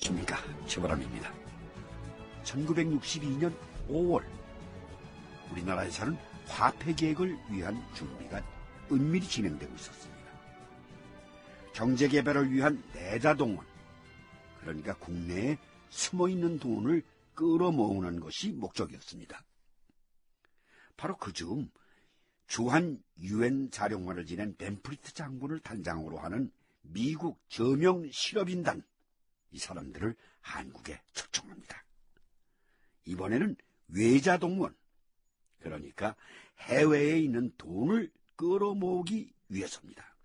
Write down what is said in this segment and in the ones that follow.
안녕하십니까, 최보람입니다. 1962년 5월 우리나라에서는 화폐 개혁을 위한 준비가 은밀히 진행되고 있었습니다. 경제 개발을 위한 내자 동원, 그러니까 국내에 숨어있는 돈을 끌어모으는 것이 목적이었습니다. 바로 그중 주한 유엔 사령관을 지낸 벤프리트 장군을 단장으로 하는 미국 저명 실업인단, 이 사람들을 한국에 초청합니다. 이번에는 외자동원, 그러니까 해외에 있는 돈을 끌어모으기 위해서입니다.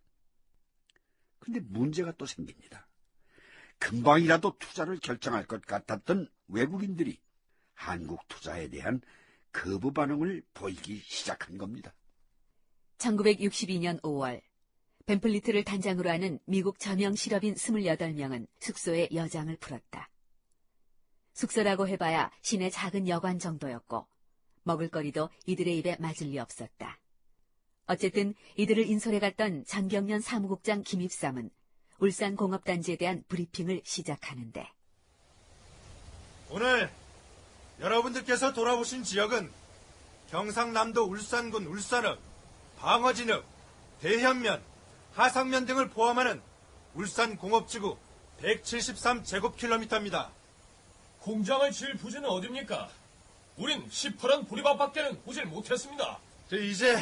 근데 문제가 또 생깁니다. 금방이라도 투자를 결정할 것 같았던 외국인들이 한국 투자에 대한 거부 반응을 보이기 시작한 겁니다. 1962년 5월, 벤플리트를 단장으로 하는 미국 저명 실업인 28명은 숙소에 여장을 풀었다. 숙소라고 해봐야 시내 작은 여관 정도였고 먹을거리도 이들의 입에 맞을 리 없었다. 어쨌든 이들을 인솔해 갔던 전경련 사무국장 김입삼은 울산공업단지에 대한 브리핑을 시작하는데, 오늘 여러분들께서 돌아보신 지역은 경상남도 울산군 울산읍, 방어진읍, 대현면, 하상면 등을 포함하는 울산공업지구 173제곱킬로미터입니다. 공장을 지을 부지는 어딥니까? 우린 18원 보리밥밖에는 보질 못했습니다. 이제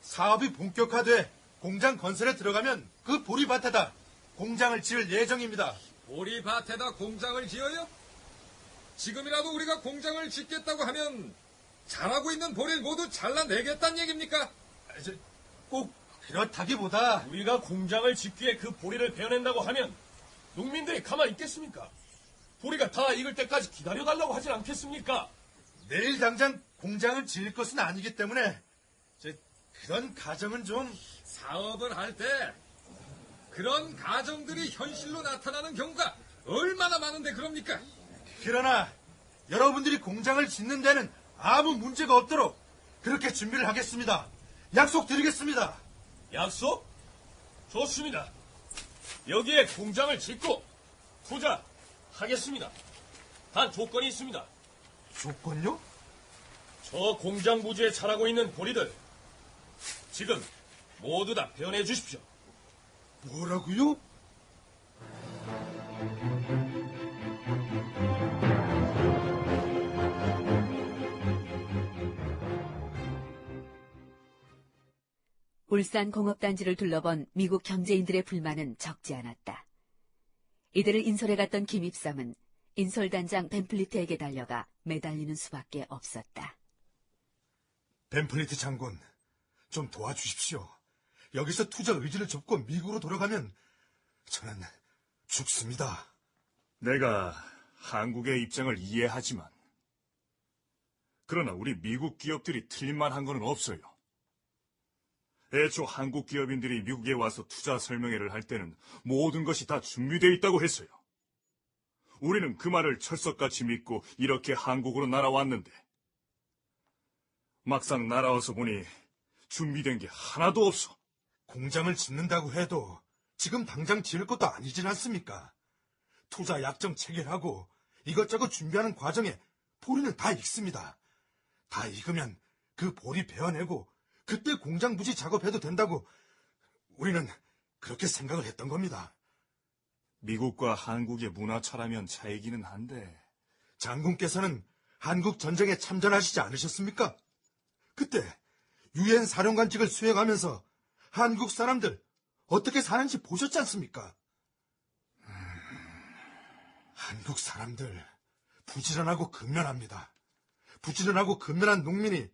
사업이 본격화돼 공장 건설에 들어가면 그 보리밭에다 공장을 지을 예정입니다. 보리밭에다 공장을 지어요? 지금이라도 우리가 공장을 짓겠다고 하면 잘하고 있는 보리를 모두 잘라내겠다는 얘기입니까? 꼭 그렇다기보다 우리가 공장을 짓기에 그 보리를 베어낸다고 하면 농민들이 가만히 있겠습니까? 보리가 다 익을 때까지 기다려달라고 하진 않겠습니까? 내일 당장 공장을 지을 것은 아니기 때문에 그런 가정은 좀... 사업을 할 때 그런 가정들이 현실로 나타나는 경우가 얼마나 많은데 그럽니까? 그러나 여러분들이 공장을 짓는 데는 아무 문제가 없도록 그렇게 준비를 하겠습니다. 약속드리겠습니다. 약속? 좋습니다. 여기에 공장을 짓고 투자하겠습니다. 단 조건이 있습니다. 조건요? 저 공장 부지에 자라고 있는 보리들 지금 모두 다 베어내 주십시오. 뭐라고요? 울산공업단지를 둘러본 미국 경제인들의 불만은 적지 않았다. 이들을 인솔해 갔던 김입삼은 인솔단장 벤플리트에게 달려가 매달리는 수밖에 없었다. 벤플리트 장군, 좀 도와주십시오. 여기서 투자 의지를 접고 미국으로 돌아가면 저는 죽습니다. 내가 한국의 입장을 이해하지만, 그러나 우리 미국 기업들이 틀릴만한 건 없어요. 애초 한국 기업인들이 미국에 와서 투자 설명회를 할 때는 모든 것이 다 준비되어 있다고 했어요. 우리는 그 말을 철석같이 믿고 이렇게 한국으로 날아왔는데, 막상 날아와서 보니 준비된 게 하나도 없어. 공장을 짓는다고 해도 지금 당장 지을 것도 아니진 않습니까? 투자 약정 체결하고 이것저것 준비하는 과정에 보리는 다 익습니다. 다 익으면 그 보리 베어내고 그때 공장 부지 작업해도 된다고 우리는 그렇게 생각을 했던 겁니다. 미국과 한국의 문화 차라면 차이기는 한데, 장군께서는 한국 전쟁에 참전하시지 않으셨습니까? 그때 유엔 사령관직을 수행하면서 한국 사람들 어떻게 사는지 보셨지 않습니까? 한국 사람들 부지런하고 근면합니다. 부지런하고 근면한 농민이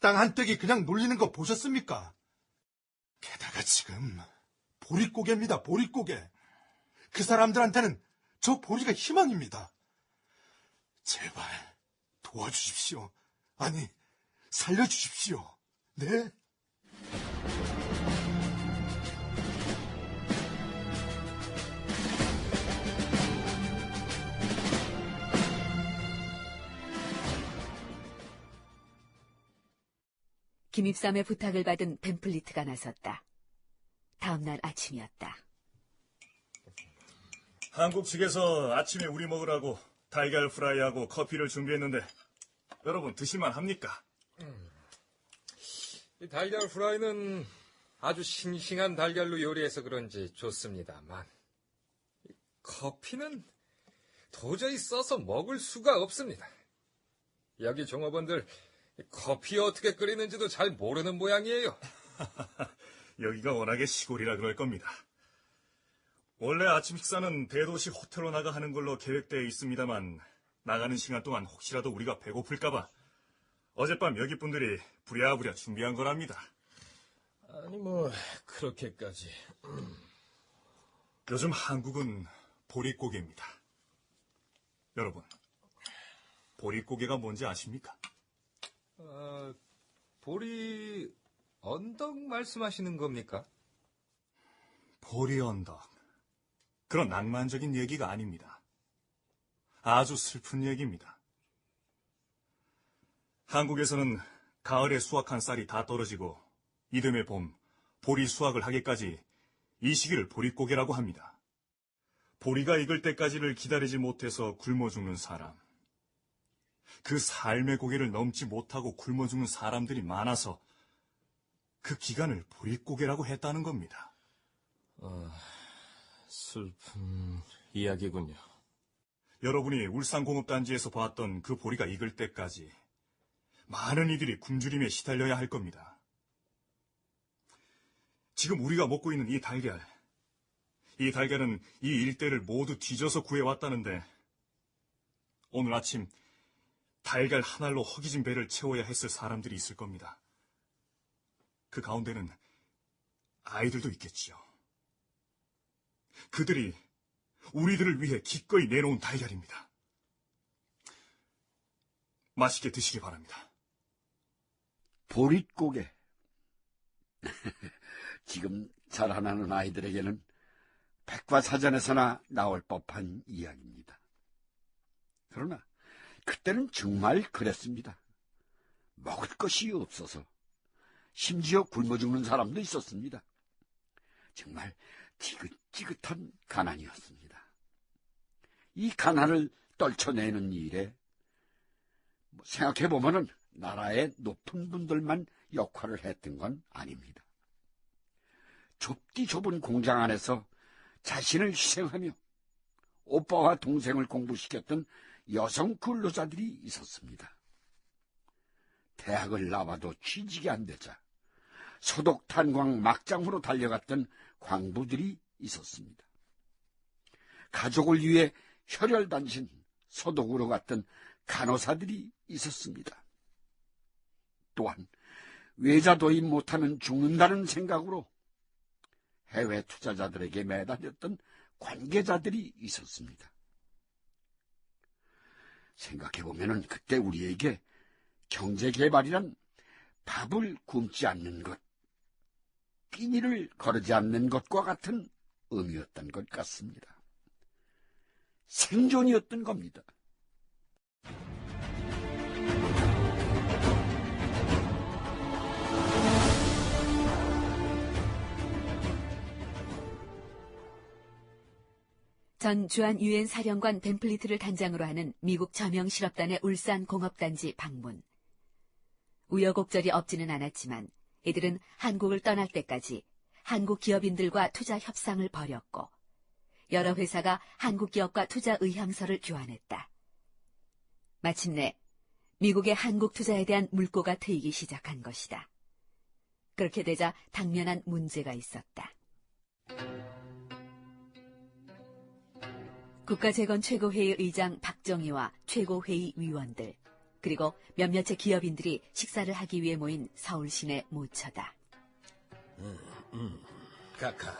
땅 한 떼기 그냥 놀리는 거 보셨습니까? 게다가 지금 보릿고개입니다. 보릿고개. 그 사람들한테는 저 보리가 희망입니다. 제발 도와주십시오. 아니, 살려주십시오. 네? 김입삼의 부탁을 받은 벤플리트가 나섰다. 다음 날 아침이었다. 한국 측에서 아침에 우리 먹으라고 달걀 프라이하고 커피를 준비했는데 여러분 드실만 합니까? 이 달걀 프라이는 아주 싱싱한 달걀로 요리해서 그런지 좋습니다만 이 커피는 도저히 써서 먹을 수가 없습니다. 여기 종업원들 커피 어떻게 끓이는지도 잘 모르는 모양이에요. 여기가 워낙에 시골이라 그럴 겁니다. 원래 아침 식사는 대도시 호텔로 나가 하는 걸로 계획되어 있습니다만 나가는 시간 동안 혹시라도 우리가 배고플까봐 어젯밤 여기 분들이 부랴부랴 준비한 거랍니다. 아니 뭐 그렇게까지. 요즘 한국은 보릿고개입니다. 여러분, 보릿고개가 뭔지 아십니까? 보리 언덕 말씀하시는 겁니까? 보리 언덕. 그런 낭만적인 얘기가 아닙니다. 아주 슬픈 얘기입니다. 한국에서는 가을에 수확한 쌀이 다 떨어지고 이듬해 봄 보리 수확을 하기까지 이 시기를 보릿고개라고 합니다. 보리가 익을 때까지를 기다리지 못해서 굶어 죽는 사람. 그 삶의 고개를 넘지 못하고 굶어 죽는 사람들이 많아서 그 기간을 보릿고개라고 했다는 겁니다. 슬픈 이야기군요. 여러분이 울산공업단지에서 봤던 그 보리가 익을 때까지 많은 이들이 굶주림에 시달려야 할 겁니다. 지금 우리가 먹고 있는 이 달걀은 이 일대를 모두 뒤져서 구해왔다는데 오늘 아침 달걀 한 알로 허기진 배를 채워야 했을 사람들이 있을 겁니다. 그 가운데는 아이들도 있겠지요. 그들이 우리들을 위해 기꺼이 내놓은 달걀입니다. 맛있게 드시기 바랍니다. 보릿고개. 지금 자라나는 아이들에게는 백과사전에서나 나올 법한 이야기입니다. 그러나 그때는 정말 그랬습니다. 먹을 것이 없어서 심지어 굶어 죽는 사람도 있었습니다. 정말 지긋지긋한 가난이었습니다. 이 가난을 떨쳐내는 일에 생각해보면 나라의 높은 분들만 역할을 했던 건 아닙니다. 좁디 좁은 공장 안에서 자신을 희생하며 오빠와 동생을 공부시켰던 여성 근로자들이 있었습니다. 대학을 나와도 취직이 안 되자 소독 탄광 막장으로 달려갔던 광부들이 있었습니다. 가족을 위해 혈혈단신 소독으로 갔던 간호사들이 있었습니다. 또한 외자 도입 못하면 죽는다는 생각으로 해외 투자자들에게 매달렸던 관계자들이 있었습니다. 생각해보면 그때 우리에게 경제개발이란 밥을 굶지 않는 것, 끼니를 거르지 않는 것과 같은 의미였던 것 같습니다. 생존이었던 겁니다. 전 주한 유엔 사령관 벤플리트를 단장으로 하는 미국 저명 실업단의 울산 공업단지 방문. 우여곡절이 없지는 않았지만 이들은 한국을 떠날 때까지 한국 기업인들과 투자 협상을 벌였고 여러 회사가 한국 기업과 투자 의향서를 교환했다. 마침내 미국의 한국 투자에 대한 물꼬가 트이기 시작한 것이다. 그렇게 되자 당면한 문제가 있었다. 국가재건 최고회의 의장 박정희와 최고회의 위원들, 그리고 몇몇의 기업인들이 식사를 하기 위해 모인 서울 시내 모처다. 카카,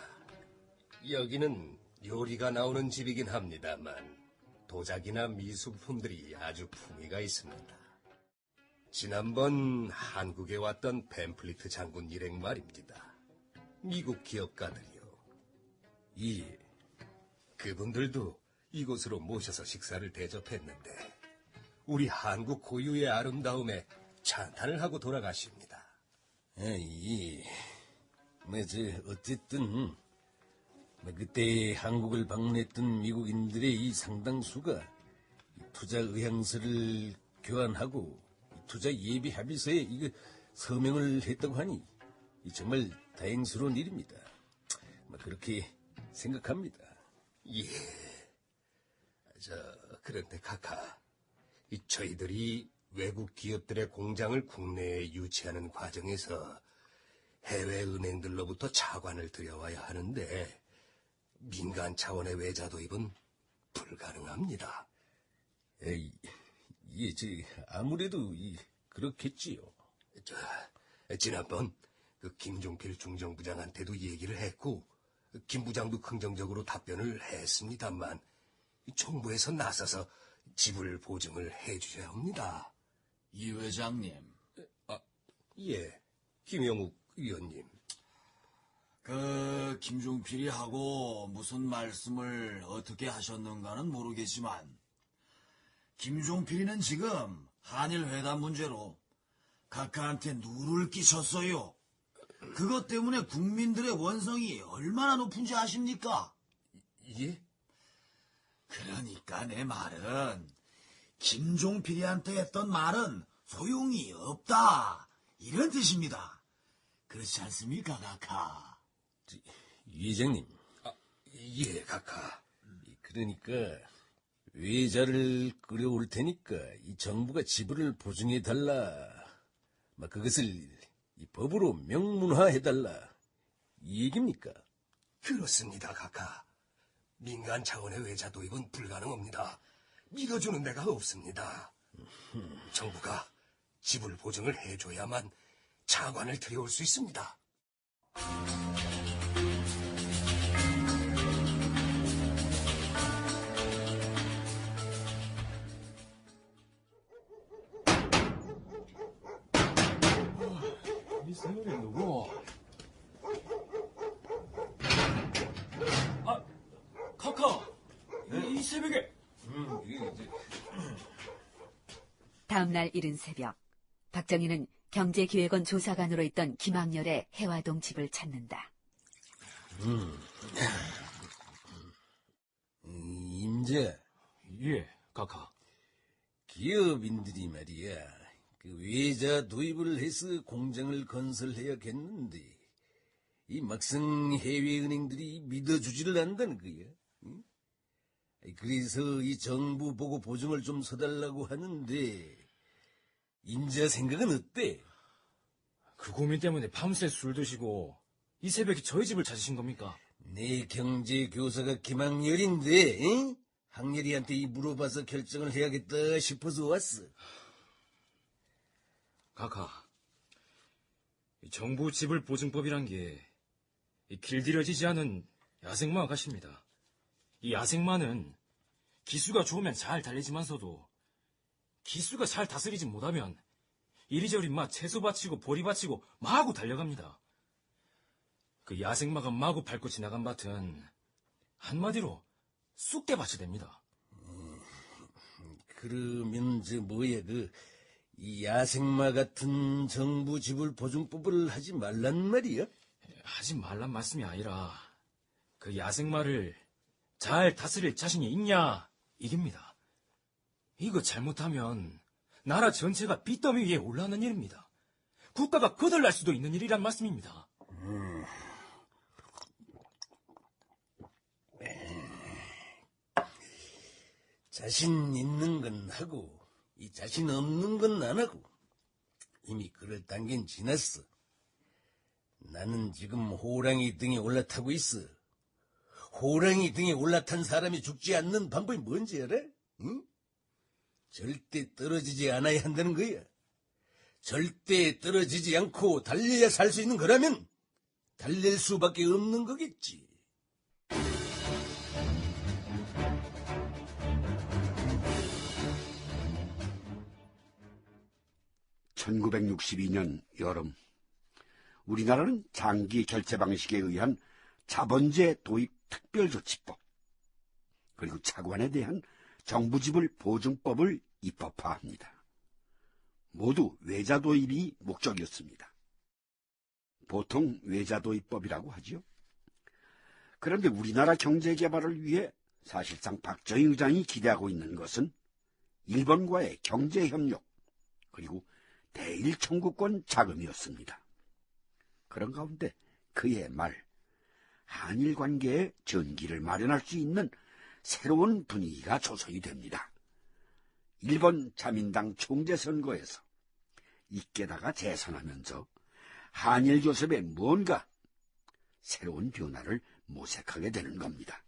여기는 요리가 나오는 집이긴 합니다만 도자기나 미술품들이 아주 품위가 있습니다. 지난번 한국에 왔던 벤플리트 장군 일행 말입니다. 미국 기업가들이요. 그분들도 이곳으로 모셔서 식사를 대접했는데 우리 한국 고유의 아름다움에 찬탄을 하고 돌아가십니다. 어쨌든 그때 한국을 방문했던 미국인들의 이 상당수가 투자 의향서를 교환하고 투자 예비 합의서에 이거 서명을 했다고 하니 정말 다행스러운 일입니다. 그렇게 생각합니다. 예. 그런데 카카, 저희들이 외국 기업들의 공장을 국내에 유치하는 과정에서 해외 은행들로부터 차관을 들여와야 하는데 민간 차원의 외자 도입은 불가능합니다. 아무래도 그렇겠지요. 지난번 김종필 중정부장한테도 얘기를 했고 김 부장도 긍정적으로 답변을 했습니다만 정부에서 나서서 지불 보증을 해주셔야 합니다. 이 회장님. 예, 김영욱 위원님. 김종필이 하고 무슨 말씀을 어떻게 하셨는가는 모르겠지만 김종필이는 지금 한일 회담 문제로 각하한테 누를 끼쳤어요. 그것 때문에 국민들의 원성이 얼마나 높은지 아십니까? 예? 그러니까 내 말은 김종필이한테 했던 말은 소용이 없다 이런 뜻입니다. 그렇지 않습니까, 각하? 위원장님. 예, 각하. 그러니까 외자를 끌어올 테니까 이 정부가 지불을 보증해달라. 그것을 이 법으로 명문화해달라. 이 얘기입니까? 그렇습니다, 각하. 민간 차원의 외자 도입은 불가능합니다. 믿어주는 데가 없습니다. 정부가 지불 보증을 해줘야만 차관을 들여올 수 있습니다. 이 새벽에 누구? 카카! 이 새벽에! 다음날 이른 새벽, 박정희는 경제기획원 조사관으로 있던 김학렬의 해화동 집을 찾는다. 임자. 예, 카카. 기업인들이 말이야, 외자 도입을 해서 공장을 건설해야겠는데, 이 막상 해외은행들이 믿어주지를 않는다는 거야. 응? 그래서 이 정부 보고 보증을 좀 서달라고 하는데, 임자 생각은 어때? 그 고민 때문에 밤새 술 드시고 이 새벽에 저희 집을 찾으신 겁니까? 내 경제교사가 김학렬인데, 응? 학렬이한테 물어봐서 결정을 해야겠다 싶어서 왔어. 카카, 정부 지불 보증법이란 게 길들여지지 않은 야생마 같습니다. 이 야생마는 기수가 좋으면 잘 달리지만서도 기수가 잘 다스리지 못하면 이리저리 채소 바치고 보리 바치고 마구 달려갑니다. 그 야생마가 마구 밟고 지나간 밭은 한마디로 쑥대밭이 됩니다. 그러면 이 야생마 같은 정부 지불 보증법을 하지 말란 말이야? 하지 말란 말씀이 아니라 그 야생마를 잘 다스릴 자신이 있냐 이깁니다. 이거 잘못하면 나라 전체가 빚더미 위에 올라오는 일입니다. 국가가 거덜날 수도 있는 일이란 말씀입니다. 자신 있는 건 하고 이 자신 없는 건 안 하고 이미 그럴 단계는 지났어. 나는 지금 호랑이 등에 올라타고 있어. 호랑이 등에 올라탄 사람이 죽지 않는 방법이 뭔지 알아? 응? 절대 떨어지지 않아야 한다는 거야. 절대 떨어지지 않고 달려야 살 수 있는 거라면 달릴 수밖에 없는 거겠지. 1962년 여름, 우리나라는 장기 결제 방식에 의한 자본제 도입 특별조치법, 그리고 차관에 대한 정부지불 보증법을 입법화합니다. 모두 외자 도입이 목적이었습니다. 보통 외자 도입법이라고 하지요. 그런데 우리나라 경제 개발을 위해 사실상 박정희 의장이 기대하고 있는 것은 일본과의 경제 협력, 그리고 대일 청구권 자금이었습니다. 그런 가운데 그의 말, 한일 관계에 전기를 마련할 수 있는 새로운 분위기가 조성이 됩니다. 일본 자민당 총재 선거에서 이케다가 재선하면서 한일 교섭에 뭔가 새로운 변화를 모색하게 되는 겁니다.